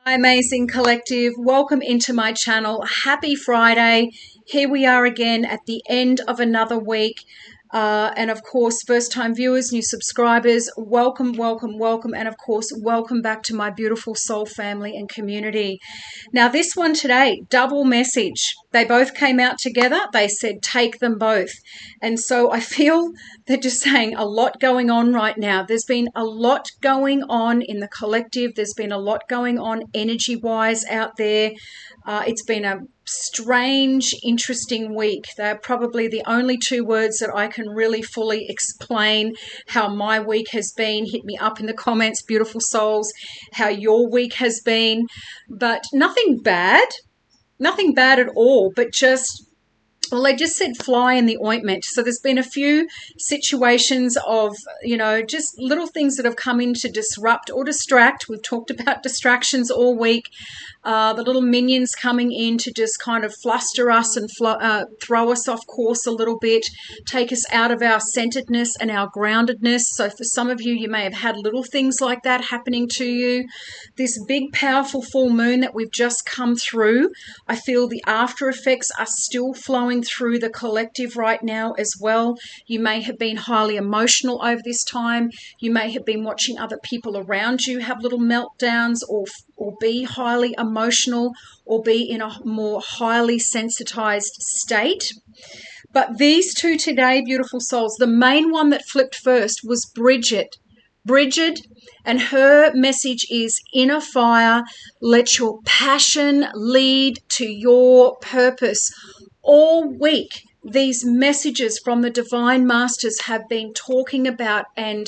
Hi, amazing collective. Welcome into my channel. Happy Friday. Here we are again at the end of another week. And of course, first time viewers, new subscribers, welcome, welcome, welcome. And of course, welcome back to my beautiful soul family and community. Now, this one today, double message. They both came out together. They said, take them both. And so I feel they're just saying a lot going on right now. There's been a lot going on in the collective. There's been a lot going on energy-wise out there. It's been a strange, interesting week. They're probably the only two words that I can really fully explain how my week has been. Hit me up in the comments, beautiful souls, how your week has been. But nothing bad at all, but just, well, they just said fly in the ointment. So there's been a few situations of, just little things that have come in to disrupt or distract. We've talked about distractions all week. The little minions coming in to just kind of fluster us and throw us off course a little bit, take us out of our centeredness and our groundedness. So for some of you, you may have had little things like that happening to you. This big, powerful full moon that we've just come through, I feel the after effects are still flowing through the collective right now as well. You may have been highly emotional over this time. You may have been watching other people around you have little meltdowns or be highly emotional or be in a more highly sensitized state. But these two today, beautiful souls, the main one that flipped first was Brigid, and her message is inner fire. Let your passion lead to your purpose. All week, these messages from the divine masters have been talking about and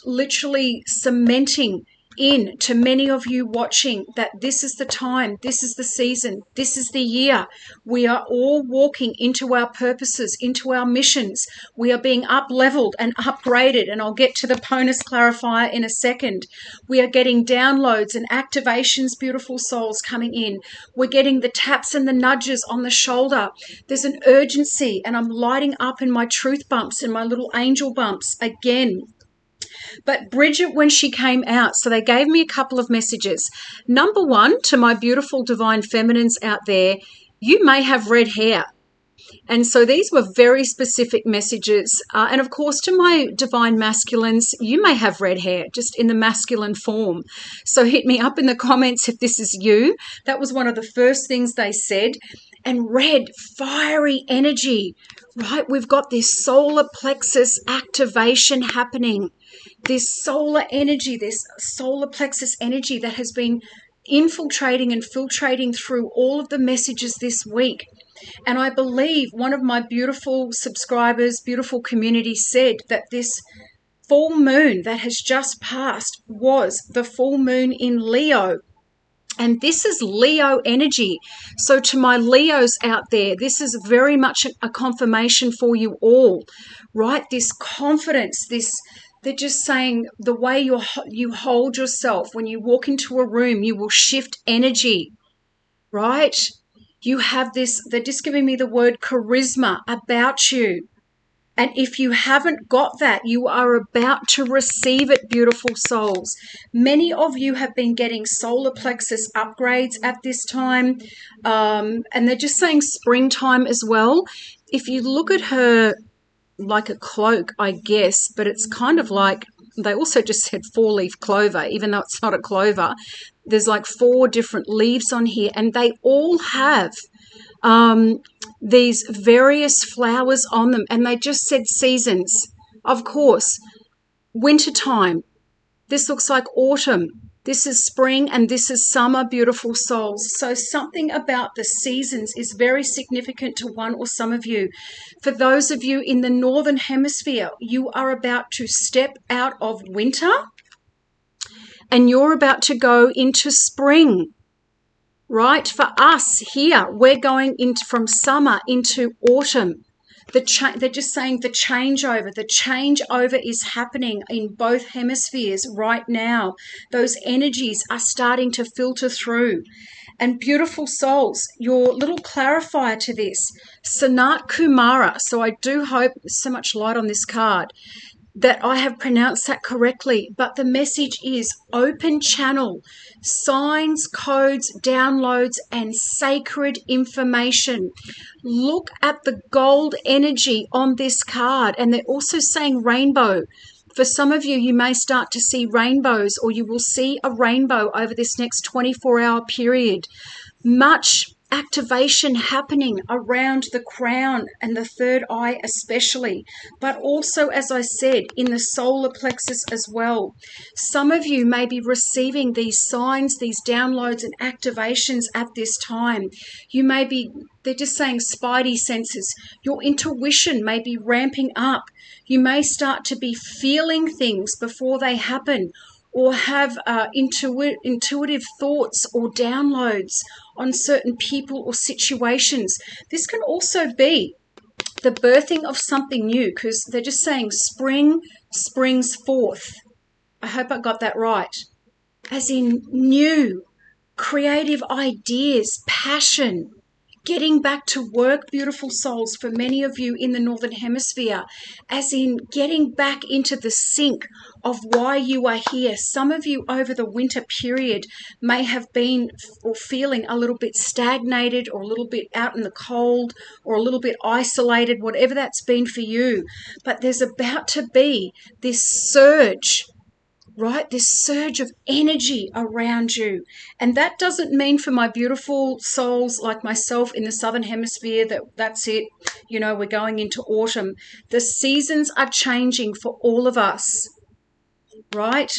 literally cementing in to many of you watching that this is the time, this is the season, this is the year. We are all walking into our purposes, into our missions. We are being up-leveled and upgraded, and I'll get to the bonus clarifier in a second. We are getting downloads and activations, beautiful souls, coming in. We're getting the taps and the nudges on the shoulder. There's an urgency, and I'm lighting up in my truth bumps and my little angel bumps again. But Brigid, when she came out, so they gave me a couple of messages. Number one, to my beautiful divine feminines out there, you may have red hair. And so these were very specific messages. And of course, to my divine masculines, you may have red hair, just in the masculine form. So hit me up in the comments if this is you. That was one of the first things they said. And red, fiery energy, right? We've got this solar plexus activation happening. This solar energy, this solar plexus energy that has been infiltrating and filtrating through all of the messages this week. And I believe one of my beautiful subscribers, beautiful community said that this full moon that has just passed was the full moon in Leo. And this is Leo energy. So to my Leos out there, this is very much a confirmation for you all, right? This confidence, they're just saying the way you hold yourself when you walk into a room, you will shift energy, right? You have this, they're just giving me the word charisma about you. And if you haven't got that, you are about to receive it, beautiful souls. Many of you have been getting solar plexus upgrades at this time. And they're just saying springtime as well. If you look at her like a cloak, I guess, but it's kind of like, they also just said 4-leaf clover, even though it's not a clover. There's like 4 different leaves on here, and they all have these various flowers on them, and they just said seasons. Of course, wintertime. This looks like autumn. This is spring, and this is summer, beautiful souls. So something about the seasons is very significant to one or some of you. For those of you in the northern hemisphere, you are about to step out of winter, and you're about to go into spring. Right? For us here, we're going from summer into autumn. They're just saying the changeover is happening in both hemispheres right now. Those energies are starting to filter through. And beautiful souls, your little clarifier to this, Sanat Kumara. So I do hope, there's so much light on this card. that I have pronounced that correctly, but the message is open channel, signs, codes, downloads, and sacred information. Look at the gold energy on this card, and they're also saying rainbow. For some of you, you may start to see rainbows, or you will see a rainbow over this next 24-hour period. Much activation happening around the crown and the third eye especially, but also, as I said, in the solar plexus as well. Some of you may be receiving these signs, these downloads and activations at this time. You may be, they're just saying spidey senses. Your intuition may be ramping up. You may start to be feeling things before they happen, or have intuitive thoughts or downloads on certain people or situations. This can also be the birthing of something new, because they're just saying spring springs forth. I hope I got that right. As in new, creative ideas, passion, getting back to work, beautiful souls, for many of you in the Northern Hemisphere, as in getting back into the sync of why you are here. Some of you over the winter period may have been or feeling a little bit stagnated, or a little bit out in the cold, or a little bit isolated, whatever that's been for you. But there's about to be this surge, right? This surge of energy around you. And that doesn't mean for my beautiful souls like myself in the Southern Hemisphere that's it. You know, we're going into autumn. The seasons are changing for all of us, right?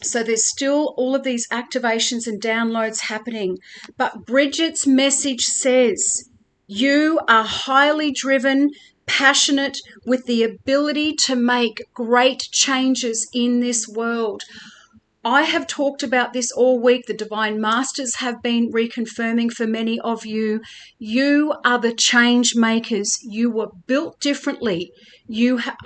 So there's still all of these activations and downloads happening. But Brigid's message says, you are highly driven, passionate, with the ability to make great changes in this world. I have talked about this all week. The Divine Masters have been reconfirming for many of you. You are the change makers. You were built differently. You have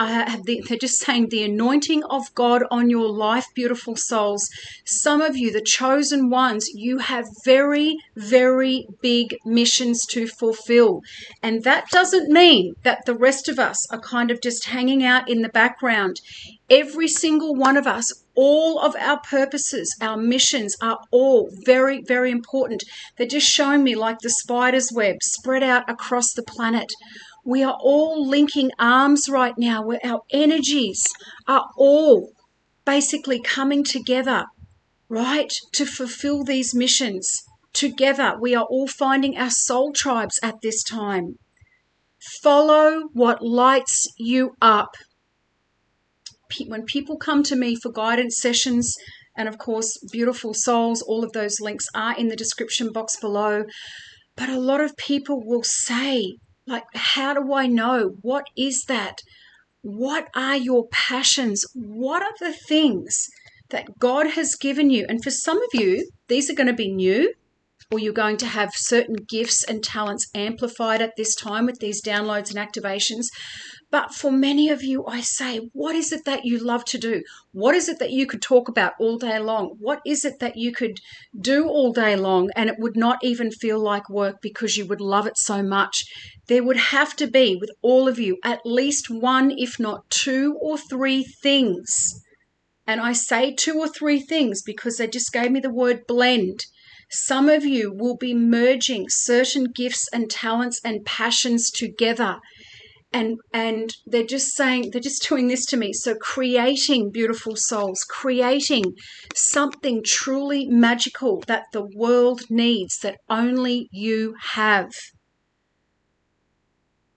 they're just saying the anointing of God on your life, beautiful souls. Some of you, the chosen ones, you have very, very big missions to fulfill. And that doesn't mean that the rest of us are kind of just hanging out in the background. Every single one of us, all of our purposes, our missions are all very, very important. They're just showing me like the spider's web spread out across the planet. We are all linking arms right now, where our energies are all basically coming together, right, to fulfill these missions. Together, we are all finding our soul tribes at this time. Follow what lights you up. When people come to me for guidance sessions, and of course, beautiful souls, all of those links are in the description box below. But a lot of people will say, like, how do I know? What is that? What are your passions? What are the things that God has given you? And for some of you, these are going to be new, or you're going to have certain gifts and talents amplified at this time with these downloads and activations. But for many of you, I say, what is it that you love to do? What is it that you could talk about all day long? What is it that you could do all day long and it would not even feel like work because you would love it so much? There would have to be, with all of you, at least one, if not two or three things. And I say two or three things because they just gave me the word blend. Some of you will be merging certain gifts and talents and passions together. And they're just saying, they're just doing this to me. So creating, beautiful souls, creating something truly magical that the world needs, that only you have.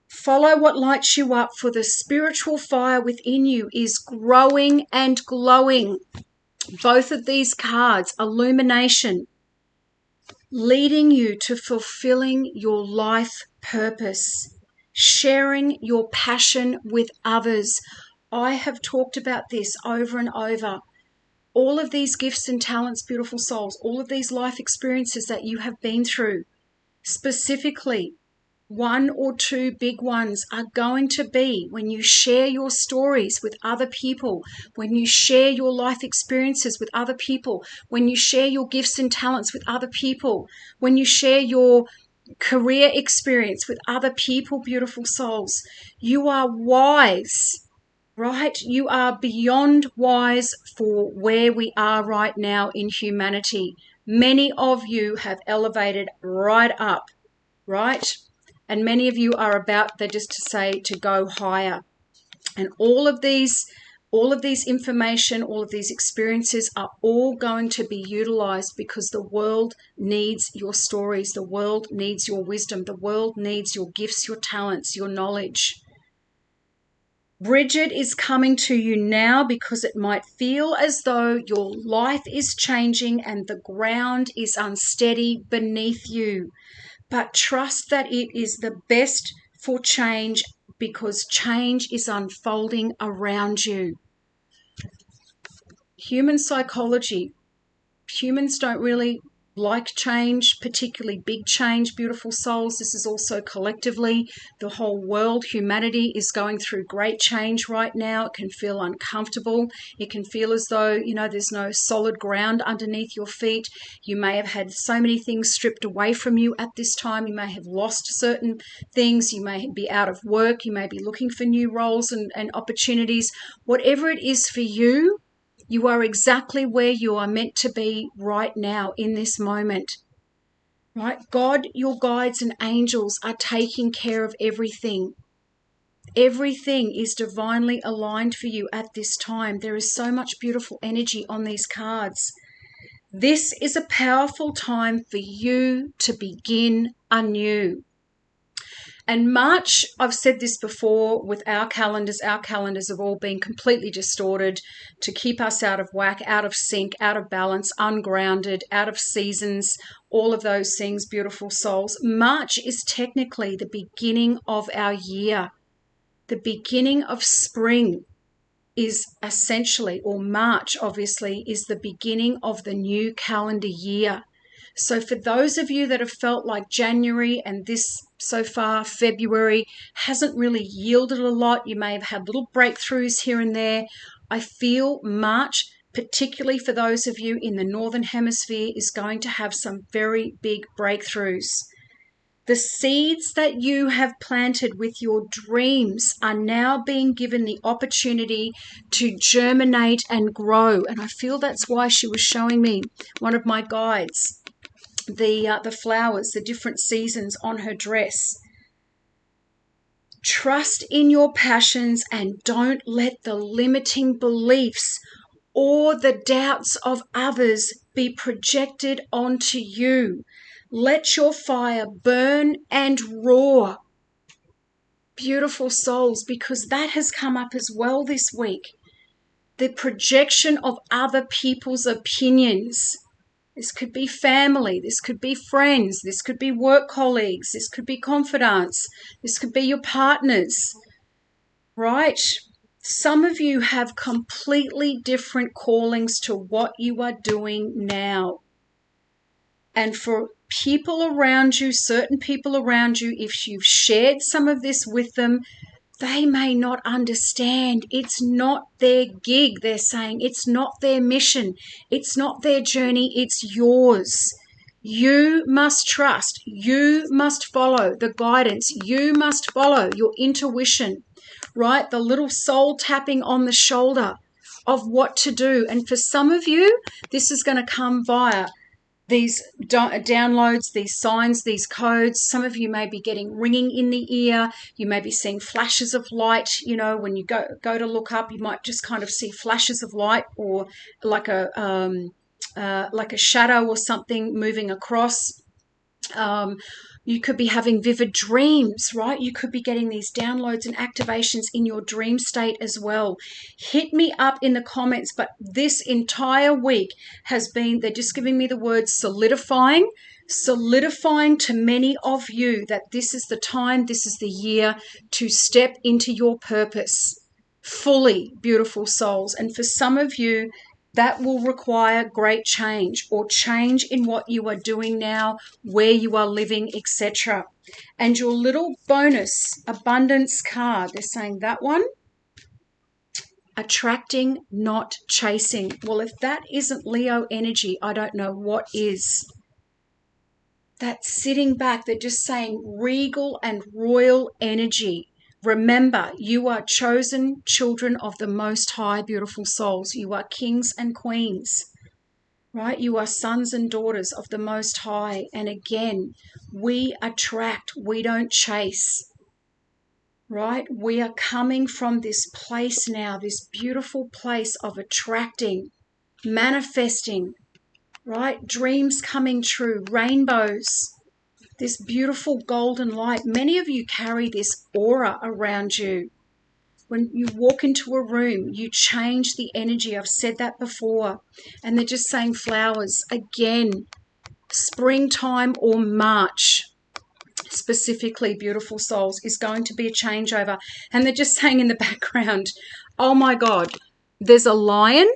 Follow what lights you up, for the spiritual fire within you is growing and glowing. Both of these cards, illumination, leading you to fulfilling your life purpose. Sharing your passion with others. I have talked about this over and over. All of these gifts and talents, beautiful souls, all of these life experiences that you have been through, specifically, one or two big ones are going to be when you share your stories with other people, when you share your life experiences with other people, when you share your gifts and talents with other people, when you share your career experience with other people, beautiful souls. You are wise right? You are beyond wise for where we are right now in humanity. Many of you have elevated right up, right? And many of you are about, they're just to say, to go higher. And all of these information, all of these experiences are all going to be utilized because the world needs your stories. The world needs your wisdom. The world needs your gifts, your talents, your knowledge. Brigid is coming to you now because it might feel as though your life is changing and the ground is unsteady beneath you. But trust that it is the best for change because change is unfolding around you. Human psychology. Humans don't really like change, particularly big change, beautiful souls. This is also collectively. The whole world, humanity, is going through great change right now. It can feel uncomfortable. It can feel as though, there's no solid ground underneath your feet. You may have had so many things stripped away from you at this time. You may have lost certain things. You may be out of work. You may be looking for new roles and opportunities. Whatever it is for you, you are exactly where you are meant to be right now in this moment, right? God, your guides and angels are taking care of everything. Everything is divinely aligned for you at this time. There is so much beautiful energy on these cards. This is a powerful time for you to begin anew. And March, I've said this before, with our calendars have all been completely distorted to keep us out of whack, out of sync, out of balance, ungrounded, out of seasons, all of those things, beautiful souls. March is technically the beginning of our year. The beginning of spring is essentially, or March obviously, is the beginning of the new calendar year. So for those of you that have felt like January and this so far, February, hasn't really yielded a lot, you may have had little breakthroughs here and there. I feel March, particularly for those of you in the Northern Hemisphere, is going to have some very big breakthroughs. The seeds that you have planted with your dreams are now being given the opportunity to germinate and grow. And I feel that's why she was showing me, one of my guides, the flowers, the different seasons on her dress. Trust in your passions and don't let the limiting beliefs or the doubts of others be projected onto you. Let your fire burn and roar. Beautiful souls, because that has come up as well this week. The projection of other people's opinions. This could be family, this could be friends, this could be work colleagues, this could be confidants, this could be your partners, right? Some of you have completely different callings to what you are doing now. And for people around you, certain people around you, if you've shared some of this with them, they may not understand. It's not their gig, they're saying. It's not their mission. It's not their journey. It's yours. You must trust. You must follow the guidance. You must follow your intuition, right? The little soul tapping on the shoulder of what to do. And for some of you, this is going to come via these downloads, these signs, these codes. Some of you may be getting ringing in the ear. You may be seeing flashes of light. When you go to look up, you might just kind of see flashes of light, or like a shadow or something moving across. You could be having vivid dreams, right? You could be getting these downloads and activations in your dream state as well. Hit me up in the comments, but this entire week has been, they're just giving me the word solidifying to many of you that this is the time, this is the year to step into your purpose fully, beautiful souls. And for some of you, that will require great change, or change in what you are doing now, where you are living, etc. And your little bonus abundance card, they're saying that one, attracting, not chasing. Well, if that isn't Leo energy, I don't know what is. That sitting back, they're just saying regal and royal energy. Remember, you are chosen children of the Most High, beautiful souls. You are kings and queens, right? You are sons and daughters of the Most High. And again, we attract, we don't chase, right? We are coming from this place now, this beautiful place of attracting, manifesting, right? Dreams coming true, rainbows, this beautiful golden light. Many of you carry this aura around you. When you walk into a room, you change the energy. I've said that before. And they're just saying flowers. Again, springtime or March, specifically, beautiful souls, is going to be a changeover. And they're just saying in the background, oh my God, there's a lion.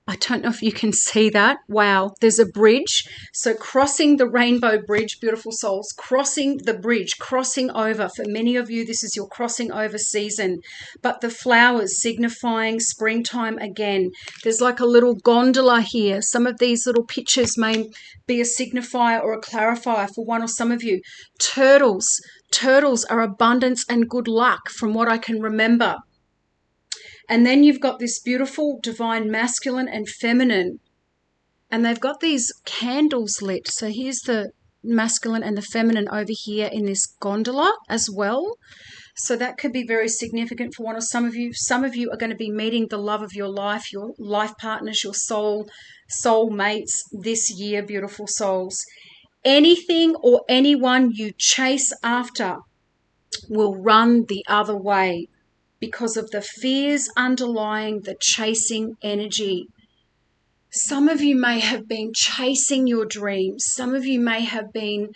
I don't know if you can see that. Wow, there's a bridge. So crossing the rainbow bridge, beautiful souls, crossing the bridge, crossing over. For many of you, this is your crossing over season. But the flowers signifying springtime again. There's like a little gondola here. Some of these little pictures may be a signifier or a clarifier for one or some of you. Turtles. Turtles are abundance and good luck from what I can remember. And then you've got this beautiful divine masculine and feminine. And they've got these candles lit. So here's the masculine and the feminine over here in this gondola as well. So that could be very significant for one or some of you. Some of you are going to be meeting the love of your life partners, your soul mates this year, beautiful souls. Anything or anyone you chase after will run the other way, because of the fears underlying the chasing energy. Some of you may have been chasing your dreams. Some of you may have been,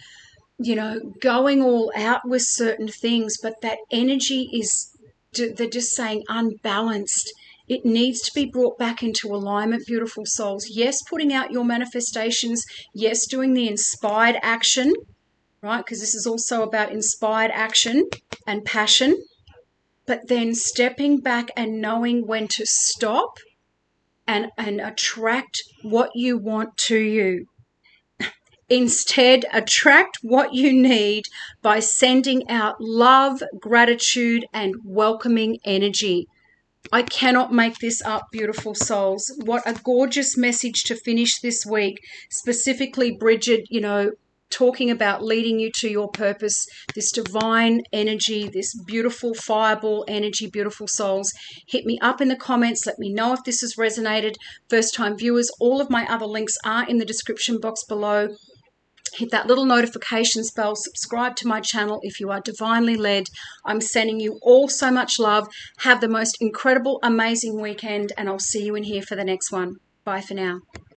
going all out with certain things, but that energy is, they're just saying, unbalanced. It needs to be brought back into alignment, beautiful souls. Yes, putting out your manifestations. Yes, doing the inspired action, right? Because this is also about inspired action and passion. But then stepping back and knowing when to stop and attract what you want to you. Instead, attract what you need by sending out love, gratitude, and welcoming energy. I cannot make this up, beautiful souls. What a gorgeous message to finish this week. Specifically, Brigid, talking about leading you to your purpose, this divine energy, this beautiful fireball energy, beautiful souls. Hit me up in the comments. Let me know if this has resonated. First-time viewers, all of my other links are in the description box below. Hit that little notifications bell. Subscribe to my channel if you are divinely led. I'm sending you all so much love. Have the most incredible, amazing weekend, and I'll see you in here for the next one. Bye for now.